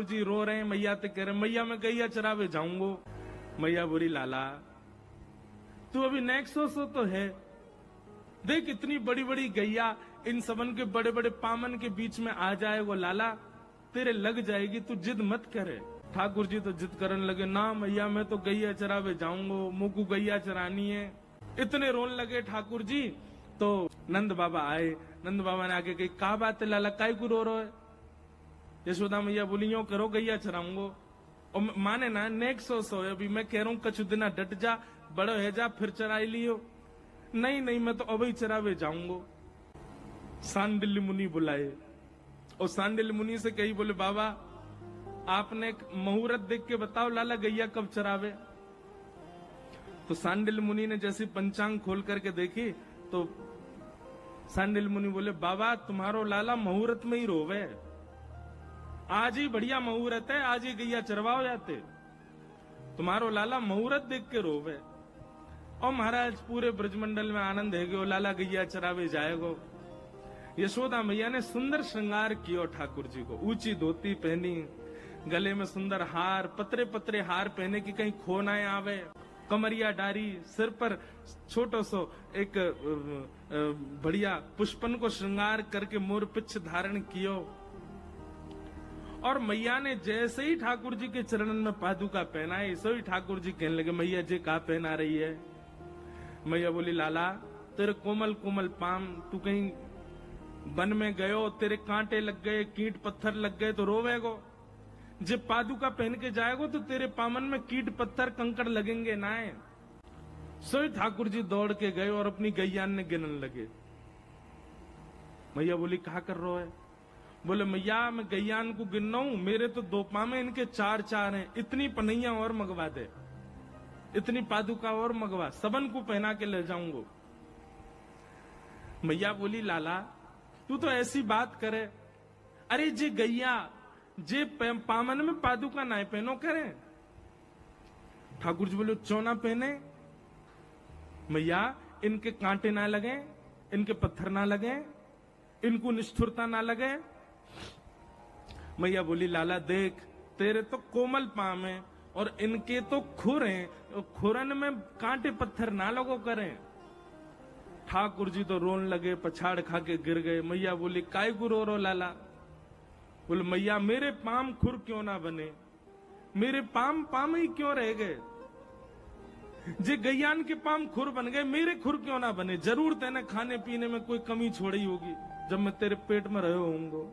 जी रो रहे हैं, मैया ते कह रहे मैया मैं गैया चरावे जाऊंगो। मैया बोली लाला तू अभी नेक्सो सो तो है, देख इतनी बड़ी बड़ी गैया इन सबन के बड़े बड़े पामन के बीच में आ जाए वो लाला तेरे लग जाएगी, तू जिद मत करे। ठाकुर जी तो जिद करने लगे, ना मैया मैं तो गैया चरावे जाऊंगो, मुझको गैया चरानी है। इतने रोने लगे ठाकुर जी। तो नंद बाबा आए, नंद बाबा ने आके कही का बात है लाला काय को रो रहे है। यशोदा मैया बोली यूं करो गैया चराऊंगो। और माने ना नेक्स्ट सो अभी मैं कह रहा हूं कछु दिना डट जा, बड़ो है जा फिर चराई लियो। नहीं नहीं मैं तो अभी चरावे जाऊंगो। सांडिल्य मुनि बुलाए और सांडिल्य मुनि से कही बोले बाबा आपने मुहूर्त देख के बताओ लाला गैया कब चरावे। तो सांडिल्य मुनि ने जैसे पंचांग खोल करके देखी तो सांडिल्य मुनि बोले बाबा तुम्हारो लाला मुहूर्त में ही रोवे, आज ही बढ़िया मुहूर्त है, आज ही गैया चरवाओ जाते, तुम्हारो लाला मुहूर्त देख के रोवे। और महाराज पूरे ब्रजमंडल में आनंद है गयो, लाला गैया चरावे जाएगो। यशोदा मैया ने सुंदर श्रृंगार कियो ठाकुर जी को, ऊंची धोती पहनी, गले में सुंदर हार, पतरे पतरे हार पहने की कहीं खो ना आवे, कमरिया डारी, सिर पर छोटो सो एक बढ़िया पुष्पन को श्रृंगार करके मोर पिछ धारण कियो। और मैया ने जैसे ही ठाकुर जी के चरणन में पादुका पहनाई, सो ही ठाकुर जी कहने लगे मैया जी का पहना रही है। मैया बोली लाला तेरे कोमल कोमल पाम, तू कहीं वन में गयो, तेरे कांटे लग गए, कीट पत्थर लग गए तो रोवेगो। जब पादुका पहन के जाएगो तो तेरे पामन में कीट पत्थर कंकड़ लगेंगे ना। सो ही ठाकुर जी दौड़ के गए और अपनी गैयान ने गिनने लगे। मैया बोली कहा कर रहे है। बोले मैया मैं गैयान को गिन रहा हूं, मेरे तो दो पामे इनके चार चार हैं, इतनी पनैया और मंगवा दे, इतनी पादुका और मंगवा, सबन को पहना के ले जाऊंगा। मैया बोली लाला तू तो ऐसी बात करे, अरे जे गैया जे पामन में पादुका ना पहनो करे। ठाकुर जी बोले चौना पहने मैया, इनके कांटे ना लगे, इनके पत्थर ना लगे, इनको निष्ठुरता ना लगे। मैया बोली लाला देख तेरे तो कोमल पाम है और इनके तो खुर हैं, खुरन में कांटे पत्थर ना लगो करें। ठाकुर जी तो रोन लगे, पछाड़ खा के गिर गए। मैया बोली काय को रो रो लाला। बोले मैया मेरे पाम खुर क्यों ना बने, मेरे पाम पाम ही क्यों रह गए। जे गैयान के पाम खुर बन गए, मेरे खुर क्यों ना बने। जरूर तेने खाने पीने में कोई कमी छोड़ी होगी जब मैं तेरे पेट में रहे होऊंगा।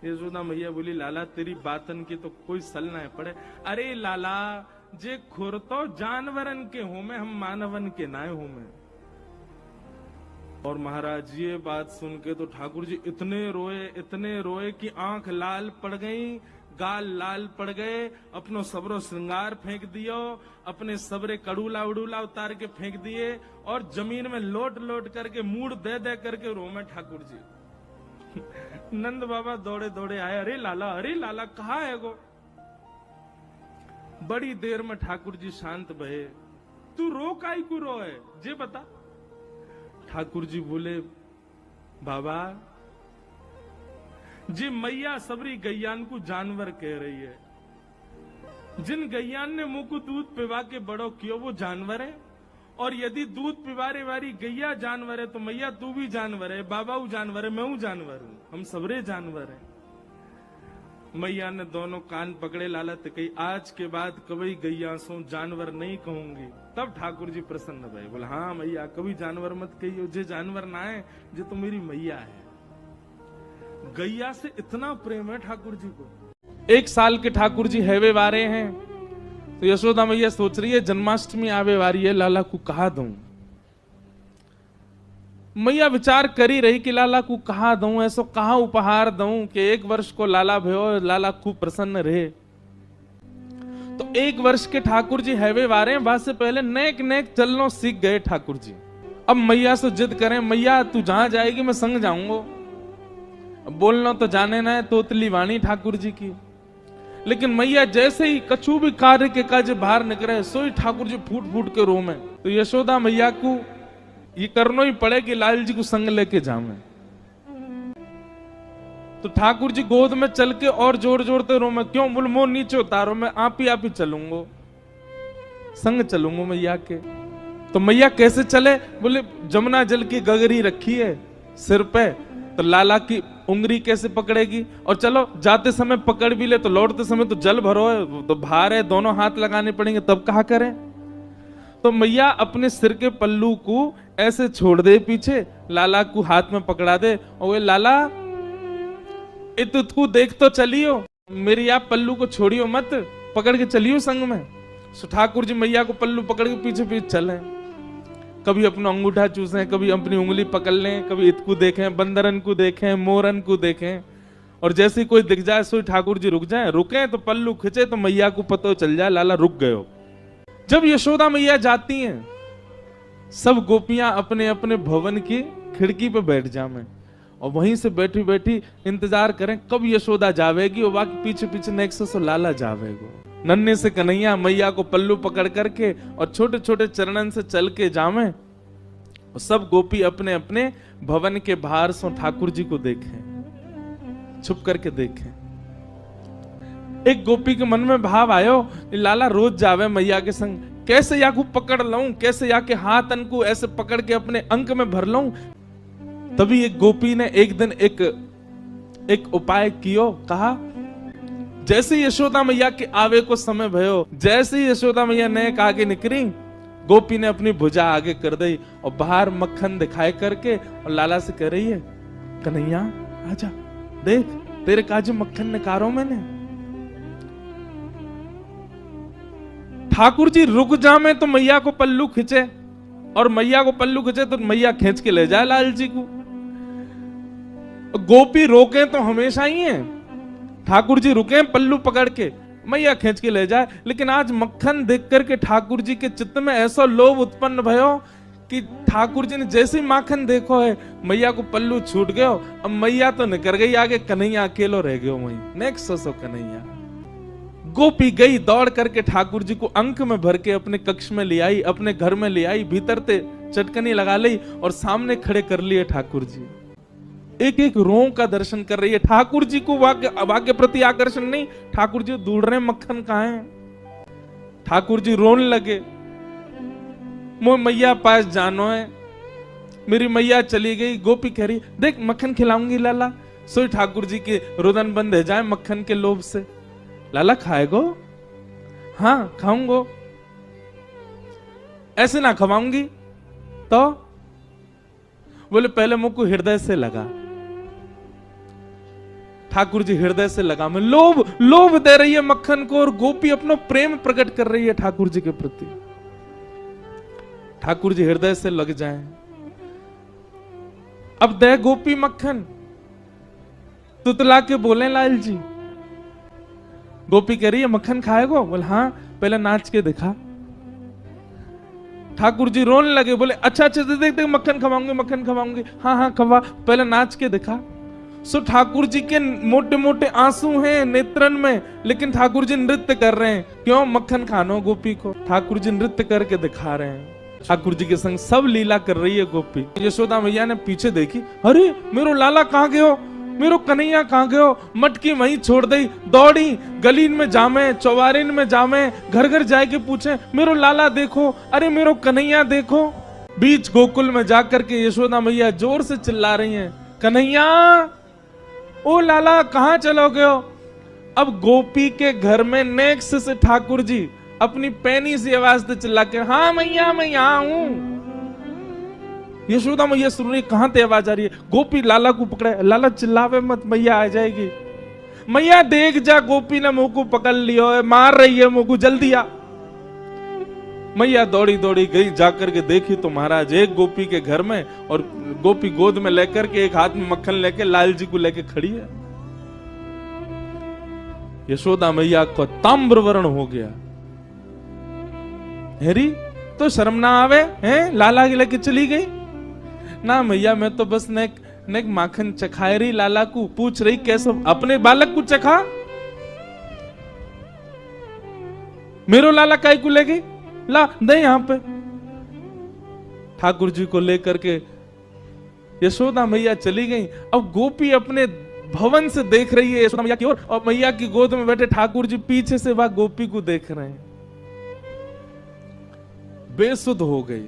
यशोदा मैया बोली लाला तेरी बातन की तो कोई सल ना पड़े। अरे लाला जे खुर तो जानवरन के हो में, हम मानवन के ना हो में। और महाराज ये बात सुन के तो ठाकुर जी इतने रोए कि आंख लाल पड़ गई, गाल लाल पड़ गए, अपनो सबरो श्रृंगार फेंक दियो, अपने सबरे कड़ूला उड़ूला उतार के फेंक दिए और जमीन में लोट लोट करके मूड दे दे करके रोमे ठाकुर जी। नंद बाबा दौड़े दौड़े आए, अरे लाला कहा है गो। बड़ी देर में ठाकुर जी शांत भये। तू रो काई को रो है जे बता। ठाकुर जी बोले बाबा जी मैया सबरी गैयान को जानवर कह रही है, जिन गैयान ने मुंह को दूध पिवा के बड़ो कियो वो जानवर है, और यदि दूध पिवारे वाली गैया जानवर है तो मैया तू भी जानवर है, बाबा वो जानवर है, मैं हूं जानवर हूं, हम सबरे जानवर हैं। मैया ने दोनों कान पकड़े लाला तो कही आज के बाद कभी गैया सो जानवर नहीं कहूंगी। तब ठाकुर जी प्रसन्न भये, बोले हाँ मैया कभी जानवर मत कहियो, जे जानवर ना है जे तो मेरी मैया है। गैया से इतना प्रेम है ठाकुर जी को। 1 साल के ठाकुर जी हैवे वारे हैं तो यशोदा मैया सोच रही है जन्माष्टमी आवे वारी है, लाला को कहा दूं। मैया विचार करी रही कि लाला को कहा दूं, ऐसो कहा उपहार दूं कि 1 वर्ष को लाला भयो, लाला खूब प्रसन्न रहे। तो 1 वर्ष के ठाकुर जी हैवे वारे हैं, बाद से पहले नेक नेक चलनो सीख गए ठाकुर जी। अब मैया से जिद करें, मैया तू जहां जाएगी मैं संग जाऊंगा। बोलना तो जाने ना है तोतली वाणी ठाकुर जी की, लेकिन मैया जैसे ही कछु भी कार्य के काज बाहर निकले सो ही ठाकुर जी फूट फूट के रोमे। तो यशोदा मैया को ये करना ही पड़े कि लाल जी को संग लेके जावे। तो ठाकुर जी गोद में चल के और जोर जोरते रो, मैं क्यों? बोल मोह नीचे उतारो, मैं आप ही चलूंगा, संग चलूंगा मैया के। तो मैया कैसे चले? बोले जमुना जल की गगरी रखी है सिर पे, तो लाला की उंगली कैसे पकड़ेगी? और चलो जाते समय पकड़ भी ले तो लौटते समय तो जल भरो है, तो भार है, दोनों हाथ लगाने पड़ेंगे, तब कहा करें? तो मैया अपने सिर के पल्लू को ऐसे छोड़ दे पीछे, लाला को हाथ में पकड़ा दे, और वे लाला इतु देख तो चलियो, मेरी आप पल्लू को छोड़ियो मत, पकड़ के चलियो संग में। सो ठाकुर जी मैया को पल्लू पकड़ के पीछे पीछे चले, कभी अपना अंगूठा चूसें, कभी अपनी उंगली पकड़ लें, कभी इतकू देखें, बंदरन को देखें, मोरन को देखें, और जैसे कोई दिख जाए सो ठाकुर जी रुक जाए, रुके तो पल्लू खिंचे तो मैया को पता चल जाए लाला रुक गयो। जब यशोदा मैया जाती हैं, सब गोपियां अपने अपने भवन की खिड़की पे बैठ जाएं और वहीं से बैठी बैठी इंतजार करें कब यशोदा जावेगी, और बाकी पीछे पीछे नेक्स्ट से लाला जावेगो। नन्हे से कन्हैया मैया को पल्लू पकड़ करके और छोटे छोटे चरणन से चल के जावे, और सब गोपी अपने अपने भवन के बाहर से ठाकुर जी को देखें, छुप करके देखें। एक गोपी के मन में भाव आयो, लाला रोज जावे मैया के संग, कैसे या को पकड़ लऊं, कैसे या के हाथ अन ऐसे पकड़ के अपने अंक में भर लऊं। तभी एक गोपी ने एक दिन एक उपाय कियो, कहा जैसे यशोदा मैया के आवे को समय भयो, जैसे यशोदा मैया नेक आगे निकली, गोपी ने अपनी भुजा आगे कर दी और बाहर मक्खन दिखाए करके और लाला से कह रही है, कन्हैया आजा, देख तेरे काजू मक्खन निकारो मैंने। ठाकुर जी रुक जामे तो मैया को पल्लू खींचे, और मैया को पल्लू खींचे तो मैया खींच के ले जाए लाल जी को। गोपी रोके तो हमेशा ही है, ठाकुर जी रुके पल्लू पकड़ के, मैया खींच के ले जाए। लेकिन आज मक्खन देख करके ठाकुर जी के चित्त में ऐसा लोभ उत्पन्न भयो कि ठाकुर जी ने जैसे ही माखन देखो है, मैया को पल्लू छूट गयो, अब मैया तो निकल गई आगे, कन्हैया अकेलो रह गयो वहीं। Next so Kanhaiya. गोपी गई दौड़ करके ठाकुर जी को अंक में भर के अपने कक्ष में ले आई, अपने घर में ले आई, भीतर ते चटकनी लगा ली और सामने खड़े कर लिए ठाकुर जी। एक एक रों का दर्शन कर रही है। ठाकुर जी को वाक्य प्रति आकर्षण नहीं, ठाकुर जी ढूंढ रहे मक्खन कहां है। ठाकुर जी रोने लगे, मोह मैया पास जानो है, मेरी मैया चली गई। गोपी कह रही देख मक्खन खिलाऊंगी लाला। सोई ठाकुर जी के रुदन बंद है जाए मक्खन के लोभ से। लाला खाएगो? हाँ खाऊंगो। ऐसे ना खवाऊंगी तो? बोले पहले मुंह को हृदय से लगा। ठाकुर जी हृदय से लगा में लोभ दे रही है मक्खन को, और गोपी अपना प्रेम प्रकट कर रही है ठाकुर जी के प्रति। ठाकुर जी हृदय से लग जाए। अब दे गोपी मक्खन, तुतला के बोले लाल जी। गोपी कह रही है मक्खन खाएगो? बोले हाँ, पहले नाच के दिखा। ठाकुर जी रोने लगे, बोले अच्छा देख मक्खन खवाऊंगी, मक्खन खवाऊंगी। हाँ हाँ खवा, पहले नाच के दिखा। सो ठाकुर जी के मोटे मोटे आंसू हैं नेत्रन में, लेकिन ठाकुर जी नृत्य कर रहे हैं। क्यों? मक्खन खानो गोपी को। ठाकुर जी नृत्य करके दिखा रहे हैं। ठाकुर जी के संग सब लीला कर रही है गोपी। यशोदा मैया ने पीछे देखी, अरे मेरो लाला कहाँ गयो, मेरो कन्हैया कहाँ गयो। मटकी वहीं छोड़ दी, दौड़ी गलीन में जामे, चौबारिन में जामे, घर घर जाके पूछे मेरो लाला देखो, अरे मेरो कन्हैया देखो। बीच गोकुल में जाकर के यशोदा मैया जोर से चिल्ला रही हैं, कन्हैया ओ लाला कहाँ चलो गयो। अब गोपी के घर में नेक्स्ट से ठाकुर जी अपनी पैनी सी आवाज से चिल्ला के, हाँ मैया मैं यहाँ हूं। यशोदा मैया सुन रही, कहां ते आवाज आ रही है। गोपी लाला को पकड़े, लाला चिल्लावे मत, मैया आ जाएगी। मैया देख जा, गोपी ने मुंह को पकड़ लियो है, मार रही है मुंह को, जल्दी आ। मैया दौड़ी दौड़ी गई, जाकर के देखी तो महाराज एक गोपी के घर में, और गोपी गोद में लेकर के एक हाथ में मक्खन लेके लाल जी को लेके खड़ी है। यशोदा मैया को ताम्र वर्ण हो गया। हेरी तो शर्म ना आवे हैं, लाला के लेके चली गई ना। मैया मैं तो बस नेक माखन चखाए रही, लाला को पूछ रही कैसे अपने बालक को चखा। मेरो लाला काय को ले गई, ला दे यहां पे। ठाकुर जी को लेकर के यशोदा मैया चली गई। अब गोपी अपने भवन से देख रही है यशोदा मैया की ओर, और मैया की गोद में बैठे ठाकुर जी पीछे से वह गोपी को देख रहे हैं। बेसुध हो गई।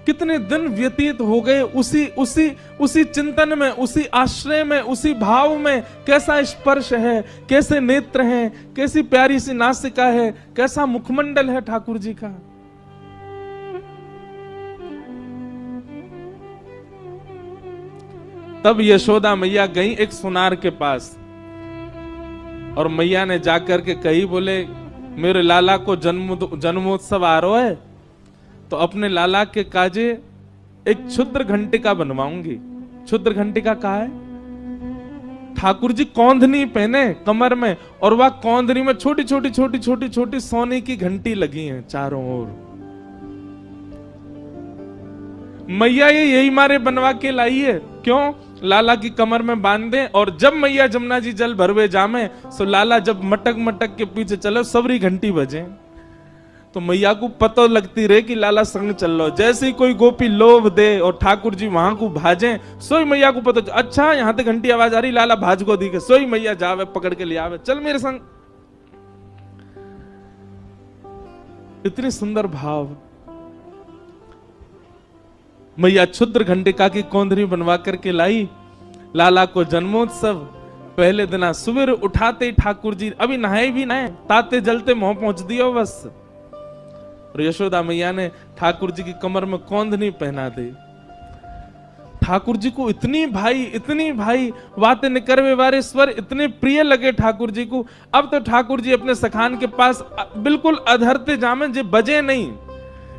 कितने दिन व्यतीत हो गए उसी उसी उसी चिंतन में, उसी आश्रय में, उसी भाव में। कैसा स्पर्श है, कैसे नेत्र हैं, कैसी प्यारी सी नासिका है, कैसा मुखमंडल है ठाकुर जी का। तब यशोदा मैया गई एक सुनार के पास, और मैया ने जाकर के कही, बोले मेरे लाला को जन्मोत्सव आ रहा है, तो अपने लाला के काजे एक क्षुद्र घंटिका बनवाऊंगी। क्षुद्र घंटिका कहा है? ठाकुर जी कौंधनी पहने कमर में, और वह कौंधनी में छोटी छोटी छोटी छोटी छोटी सोने की घंटी लगी हैं चारों ओर। मैया ये यही मारे बनवा के लाई है। क्यों? लाला की कमर में बांध दे, और जब मैया जमुना जी जल भरवे जामे, सो लाला जब मटक मटक के पीछे चलो, सबरी घंटी बजे, तो मैया को पता लगती रहे कि लाला संग चल लो। जैसे ही कोई गोपी लोभ दे और ठाकुर जी वहां को भाजे, सोई मैया को पता, अच्छा यहां तक घंटी आवाज आ रही, लाला भाज को दी के, सोई मैया जावे पकड़ के ले आवे, चल मेरे संग। इतनी सुंदर भाव। मैया क्षुद्र घंटिका की कौंधरी बनवा करके लाई। लाला को जन्मोत्सव पहले दिन सुबह उठाते ही ठाकुर जी अभी नहाए भी नहाए, ताते जलते मुंह पहुंच दियो बस। और यशोदा मैया ने ठाकुर जी की कमर में कौंधनी पहना दी। ठाकुर जी को इतनी भाई बातें निकरवे वारे स्वर इतने प्रिय लगे ठाकुर जी को। अब तो ठाकुर जी अपने सखान के पास बिल्कुल अधरते जामे, जे बजे नहीं,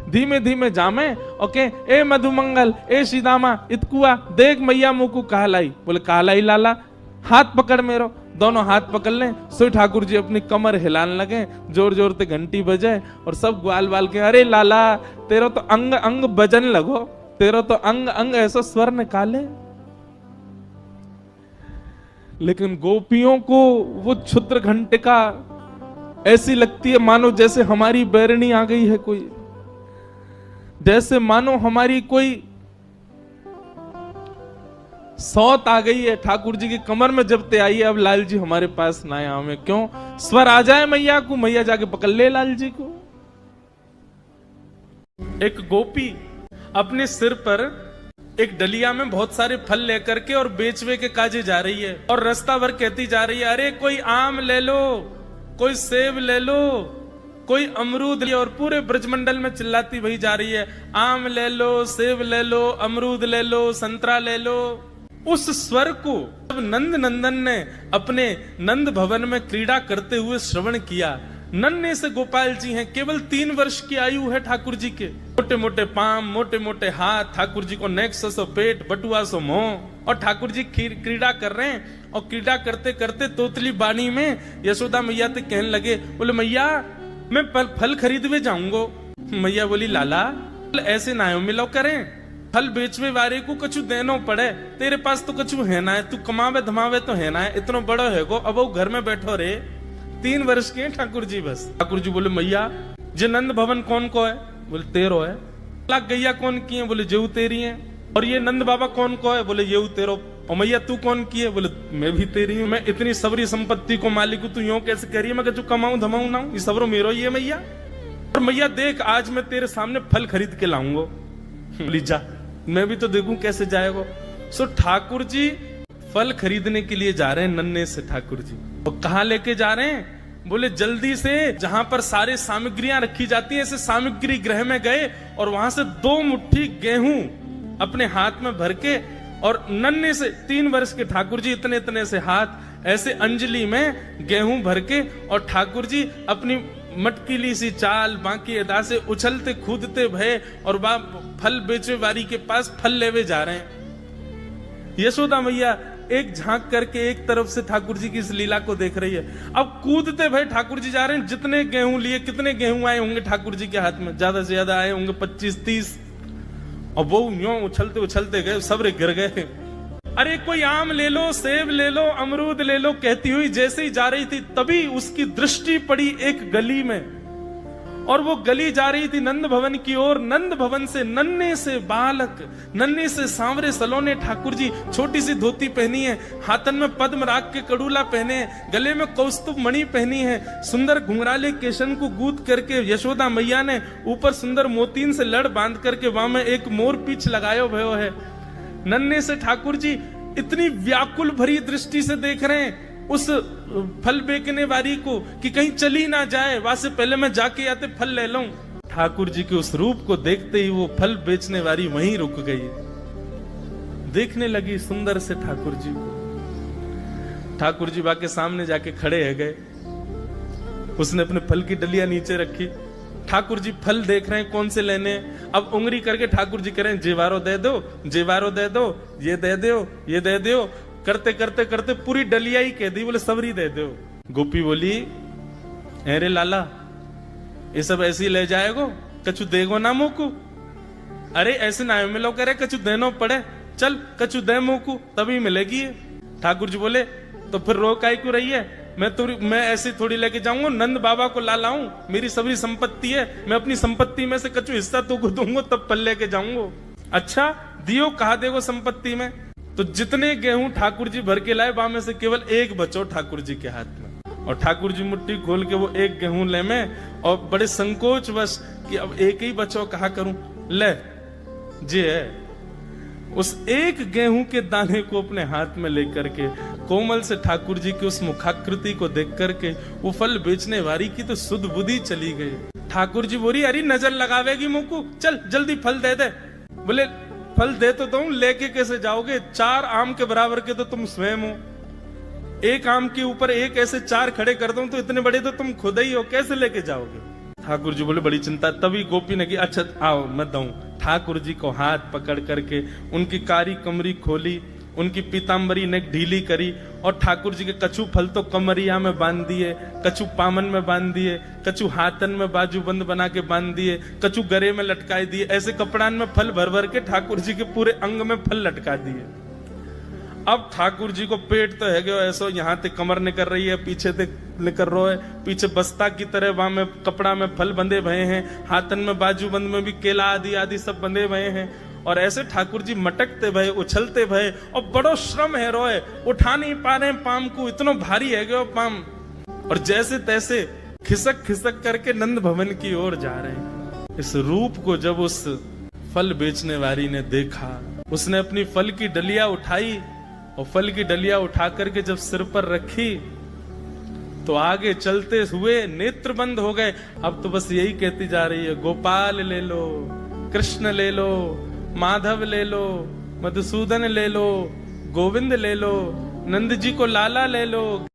धीमे धीमे जामे। ओके, ए मधुमंगल, ए सीदामा, इतकुआ देख मैया मुंह को कहलाई। बोले कहलाई लाला, हाथ पकड़ मेरो। दोनों हाथ पकड़ लें, सो ठाकुर जी अपनी कमर हिलाने लगे, जोर जोर से घंटी बजे, और सब ग्वाल बाल के, अरे लाला तेरा तो अंग अंग बजन लगो, तेरा तो अंग अंग ऐसा स्वर निकाले। लेकिन गोपियों को वो क्षुद्र घंटिका ऐसी लगती है मानो जैसे हमारी बैरनी आ गई है कोई, जैसे मानो हमारी कोई सौत आ गई है। ठाकुर जी की कमर में जब ते आई है, अब लाल जी हमारे पास ना आए में, क्यों? स्वर आ जाए मैया को, मैया जाके पकड़ ले लाल जी को। एक गोपी अपने सिर पर एक डलिया में बहुत सारे फल लेकर के और बेचवे के काजे जा रही है, और रास्ता भर कहती जा रही है, अरे कोई आम ले लो, कोई सेब ले लो, कोई अमरूद ले, और पूरे ब्रजमंडल में चिल्लाती वही जा रही है, आम ले लो, सेब ले लो, अमरूद ले लो, संतरा ले लो। उस स्वर को जब नंद नंदन ने अपने नंद भवन में क्रीड़ा करते हुए श्रवण किया, नन्हे से गोपाल जी हैं, केवल 3 वर्ष की आयु है ठाकुर जी के, मोटे मोटे पांव, मोटे मोटे हाथ, ठाकुर जी को नेक सो पेट, बटुआ सो मुंह, और ठाकुर जी क्रीड़ा कर रहे हैं। और क्रीड़ा करते करते तोतली बानी में यशोदा मैया से कहने लगे, बोले मैया मैं फल खरीदवे जाऊंगो। मैया बोली लाला ऐसे ना मिलो करें, फल बेचवे वाले को कछु देनो पड़े, तेरे पास तो कछु है ना है, तू कमावे धमावे तो है ना है, इतना बड़ो है गो, अब वो घर में बैठो रे। 3 वर्ष के ठाकुर जी बस। ठाकुर जी बोले मैया जे नंद भवन कौन को है? बोले तेरो है। लाख गैया कौन की है? बोले जेऊ तेरी है। और ये नंद बाबा कौन को है? बोले येऊ तेरो। और मैया तू कौन की है? बोले मैं भी तेरी हूँ। मैं इतनी सबरी संपत्ति को मालिक हूँ, तू यूं कैसे कह रही है? मैं कछु कमाऊं धमाऊं ना, ये सबरो मेरो ही है मैया। और मैया देख आज मैं तेरे सामने फल खरीद के लाऊंगा। बोली जा, मैं भी तो देखूं कैसे जाएगा। सो ठाकुर जी फल खरीदने के लिए जा रहे हैं नन्हे से ठाकुर जी। और कहाँ लेके जा रहे हैं? बोले जल्दी से जहां पर सारे सामग्रियां रखी जाती हैं, ऐसे सामग्री गृह में गए, और वहां से 2 मुट्ठी गेहूं अपने हाथ में भर के, और नन्हे से 3 वर्ष के ठाकुर जी इतने इतने से हाथ ऐसे अंजलि में गेहूं भर के, और ठाकुर जी अपनी मटकीली सी चाल बाकी अदा से उछलते कूदते भय और फल बेचे वारी के पास फल लेवे जा रहे हैं। यशोदा मैया एक झांक करके एक तरफ से ठाकुर जी की इस लीला को देख रही है। अब कूदते भय ठाकुर जी जा रहे हैं। जितने गेहूं लिए, कितने गेहूं आए होंगे ठाकुर जी के हाथ में? ज्यादा से ज्यादा आए होंगे 25-30। और वो यूं उछलते उछलते गए, सब गिर गए। अरे कोई आम ले लो, सेब ले लो, अमरूद ले लो कहती हुई जैसे ही जा रही थी, तभी उसकी दृष्टि पड़ी एक गली में, और वो गली जा रही थी नंद भवन की ओर। नंद भवन से नन्हे से बालक, नन्हे से सांवरे सलोने ठाकुर जी, छोटी सी धोती पहनी है, हाथन में पद्म राग के कड़ूला पहने हैं, गले में कौस्तुभ मणि पहनी है, सुंदर घुंघराले केशन को गूंथ करके यशोदा मैया ने ऊपर सुंदर मोतीन से लड़ बांध करके वहां में एक मोर पीछ लगायो भयो है। नन्हे से ठाकुर जी इतनी व्याकुल भरी दृष्टि से देख रहे हैं उस फल बेचने वाली को कि कहीं चली ना जाए, वहां से पहले मैं जाके आते फल ले लूं। ठाकुर जी के उस रूप को देखते ही वो फल बेचने वाली वहीं रुक गई, देखने लगी सुंदर से ठाकुर जी को। ठाकुर जी बाके सामने जाके खड़े है गए, उसने अपने फल की डलिया नीचे रखी। ठाकुर जी फल देख रहे हैं कौन से लेने। अब उंगली करके ठाकुर जी कह रहे हैं जेवारो दे दो, जेवारो दे दो, ये दे दो, ये दे दो। करते करते करते पूरी डलिया ही कह दी, बोले सबरी दे दो। गोपी बोली अरे लाला ये सब ऐसे ही ले जाएगो, कछु देगो ना मोकू। अरे ऐसे ना मिलो करे, कछु देनो पड़े, चल कछु दे मोकू तभी मिलेगी। ठाकुर जी बोले तो फिर रो काहे क्यों रही है, मैं ऐसे थोड़ी लेके जाऊंगा, नंद बाबा को ला लाऊं, मेरी सबरी संपत्ति है, मैं अपनी संपत्ति में से कछु हिस्सा तो दूंगा तब फल लेके जाऊंगा। अच्छा दियो, कहा देगो संपत्ति में। तो जितने गेहूं ठाकुर जी भर के लाए वहां में से केवल एक बचो ठाकुर जी के हाथ में, और ठाकुर जी मुट्ठी खोल के वो एक गेहूं ले में, और बड़े संकोच वश कि अब एक ही बचो कहा करूं, ले जे है उस एक गेहूं के दाने को अपने हाथ में लेकर के कोमल से ठाकुर जी की उस मुखाकृति को देख करके वो फल बेचने वाली की तो सुध बुद्धि चली गई। ठाकुर जी बोली अरे नजर लगावेगी मुझको, चल जल्दी फल दे दे। बोले फल दे तो दूं, लेके कैसे जाओगे, 4 आम के बराबर के तो तुम स्वयं हो, एक आम के ऊपर एक ऐसे 4 खड़े कर दूं तो इतने बड़े तो तुम खुद ही हो, कैसे लेके जाओगे। ठाकुर जी बोले बड़ी चिंता। तभी गोपी ने की अच्छा आओ मैं दूं। ठाकुर जी को हाथ पकड़ करके उनकी कारी कमरी खोली, उनकी पीताम्बरी ने ढीली करी, और ठाकुर जी के कछु फल तो कमरिया में बांध दिए, कछु पामन में बांध दिए, कछु हाथन में बाजूबंद बना के बांध दिए, कछु गरे में लटकाए दिए। ऐसे कपड़ान में फल भर भर के ठाकुर जी के पूरे अंग में फल लटका दिए। अब ठाकुर जी को पेट तो है गयो ऐसो, यहाँ ते कमर निकर रही है, पीछे ते निकर रो है, पीछे बस्ता की तरह वहां में कपड़ा में फल बंधे भये हैं, हाथन में बाजूबंद में भी केला आदि आदि सब बंधे भये हैं। और ऐसे ठाकुर जी मटकते भये, उछलते भये, और बड़ो श्रम है रोए, उठा नहीं पा रहे पाम को, इतना भारी है गयो पाम। और जैसे तैसे खिसक खिसक करके नंद भवन की ओर जा रहे हैं। इस रूप को जब उस फल बेचने वाली ने देखा, उसने अपनी फल की डलिया उठाई, और फल की डलिया उठा करके जब सिर पर रखी तो आगे चलते हुए नेत्र बंद हो गए। अब तो बस यही कहती जा रही है गोपाल ले लो, कृष्ण ले लो, माधव ले लो, मधुसूदन ले लो, गोविंद ले लो, नंद जी को लाला ले लो।